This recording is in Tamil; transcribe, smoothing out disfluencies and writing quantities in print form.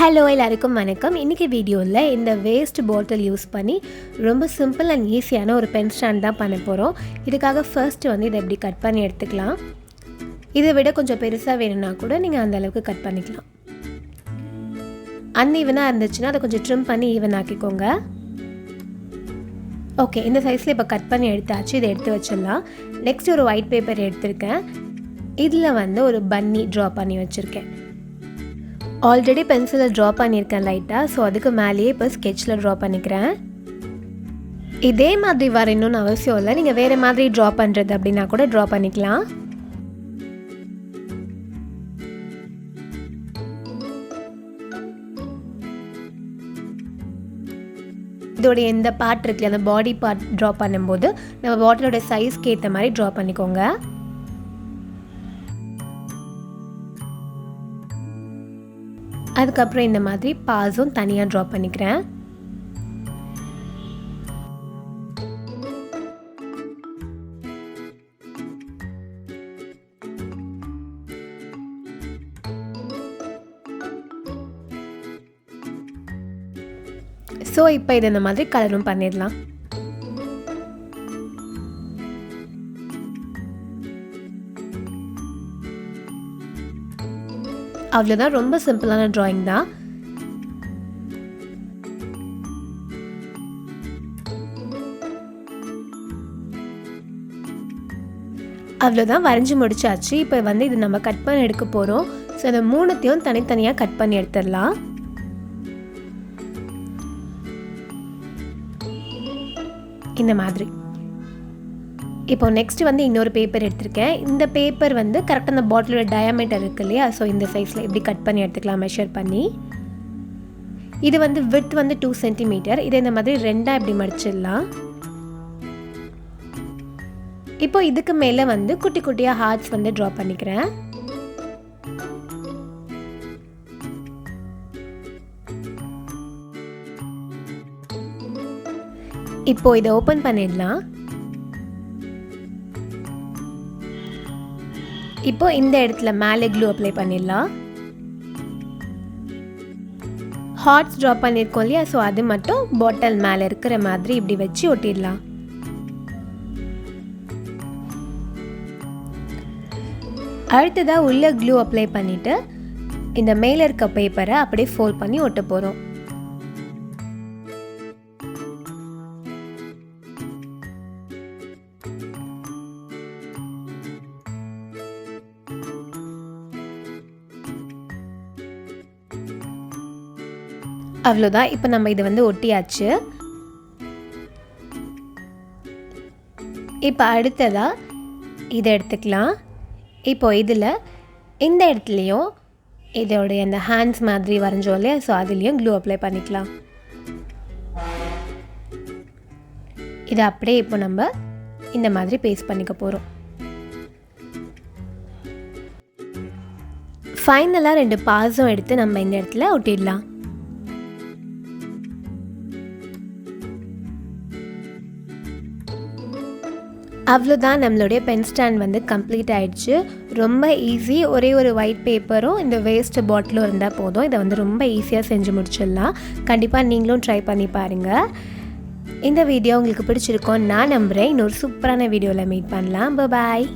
ஹலோ எல்லாருக்கும் வணக்கம். இன்றைக்கி வீடியோவில் இந்த வேஸ்ட் பாட்டில் யூஸ் பண்ணி ரொம்ப சிம்பிள் அண்ட் ஈஸியான ஒரு பென் ஸ்டாண்ட் தான் பண்ண போகிறோம். இதுக்காக ஃபர்ஸ்ட்டு இதை எப்படி கட் பண்ணி எடுத்துக்கலாம். இதை விட கொஞ்சம் பெருசாக வேணும்னா கூட நீங்கள் அந்த அளவுக்கு கட் பண்ணிக்கலாம். அன்ஈவனாக இருந்துச்சுன்னா அதை கொஞ்சம் ட்ரிம் பண்ணி ஈவன் ஆக்கிக்கோங்க. ஓகே, இந்த சைஸில் இப்போ கட் பண்ணி எடுத்தாச்சு. இதை எடுத்து வச்சிடலாம். நெக்ஸ்ட் ஒரு ஒயிட் பேப்பர் எடுத்திருக்கேன். இதில் ஒரு பன்னி ட்ரா பண்ணி வச்சுருக்கேன். ஆல்ரெடி பென்சிலில் ட்ரா பண்ணியிருக்கேன் லைட்டாக. ஸோ அதுக்கு மேலேயே இப்போ ஸ்கெட்சில் ட்ரா பண்ணிக்கிறேன். இதே மாதிரி வரையணும்னு அவசியம் இல்லை. நீங்கள் வேறு மாதிரி ட்ரா பண்ணுறது அப்படின்னா கூட ட்ரா பண்ணிக்கலாம். இதோடைய எந்த பார்ட் இருக்குல்ல, அந்த பாடி பார்ட் ட்ரா பண்ணும்போது நம்ம பாட்டிலோட சைஸ்க்கு ஏற்ற மாதிரி ட்ரா பண்ணிக்கோங்க. அதுக்கப்புறம் இந்த மாதிரி பாஸும் தனியாக ட்ரா பண்ணிக்கிறேன். ஸோ இப்போ இது இந்த மாதிரி கலரும் பண்ணிடலாம். அவ்வளோதான், ரொம்ப சிம்பிளான ட்ராயிங் தான். அவ்வளோதான், வரைஞ்சி முடிச்சாச்சு. இப்போ இது நம்ம கட் பண்ணி எடுக்க போகிறோம். ஸோ இந்த மூணுத்தையும் தனித்தனியாக கட் பண்ணி எடுத்துடலாம். இந்த மாதிரி. இப்போ நெக்ஸ்ட் இன்னொரு பேப்பர் எடுத்திருக்கேன். இந்த பேப்பர் கரெக்டாக அந்த பாட்டிலோட டயாமீட்டர் இருக்கு இல்லையா, ஸோ இந்த சைஸில் இப்படி கட் பண்ணி எடுத்துக்கலாம் மெஷர் பண்ணி. இது விட்த் 2 சென்டிமீட்டர். இதை இந்த மாதிரி ரெண்டாக இப்படி மடிச்சிடலாம். இப்போ இதுக்கு மேலே குட்டி குட்டியாக ஹார்ட்ஸ் ட்ரா பண்ணிக்கிறேன். இப்போ இதை ஓப்பன் பண்ணிடலாம். இப்போ இந்த இடத்துல மேலே க்ளூ அப்ளை பண்ணிடலாம். ஹார்ட்ஸ் ட்ரா பண்ணியிருக்கோம் இல்லையா, ஸோ அது மட்டும் பாட்டில் மேலே இருக்கிற மாதிரி இப்படி வச்சு ஒட்டிடலாம். அடுத்ததாக உள்ள க்ளூ அப்ளை பண்ணிவிட்டு இந்த மேலே இருக்க பேப்பரை அப்படியே ஃபோல்ட் பண்ணி ஒட்ட போகிறோம். அவ்வளோதான், இப்போ நம்ம இதை ஒட்டியாச்சு. இப்போ அடுத்ததாக இதை எடுத்துக்கலாம். இப்போ இதில் இந்த இடத்துலையும் இதோடைய அந்த ஹேண்ட்ஸ் மாதிரி வரைஞ்சோம் இல்லையா, ஸோ அதுலேயும் க்ளூ அப்ளை பண்ணிக்கலாம். இதை அப்படியே இப்போ நம்ம இந்த மாதிரி பேஸ்ட் பண்ணிக்க போகிறோம். ஃபைனலாக 2 பாஸும் எடுத்து நம்ம இந்த இடத்துல ஒட்டிடலாம். அவ்வளோதான், நம்மளுடைய பென் ஸ்டாண்ட் கம்ப்ளீட் ஆகிடுச்சு. ரொம்ப ஈஸி. ஒரே ஒரு ஒயிட் பேப்பரும் இந்த வேஸ்ட் பாட்டிலும் இருந்தால் போதும். இதை ரொம்ப ஈஸியாக செஞ்சு முடிச்சிடலாம். கண்டிப்பாக நீங்களும் ட்ரை பண்ணி பாருங்கள். இந்த வீடியோ உங்களுக்கு பிடிச்சிருக்கோன்னு நான் நம்புகிறேன். இன்னொரு சூப்பரான வீடியோவில் மீட் பண்ணலாம். பாய்.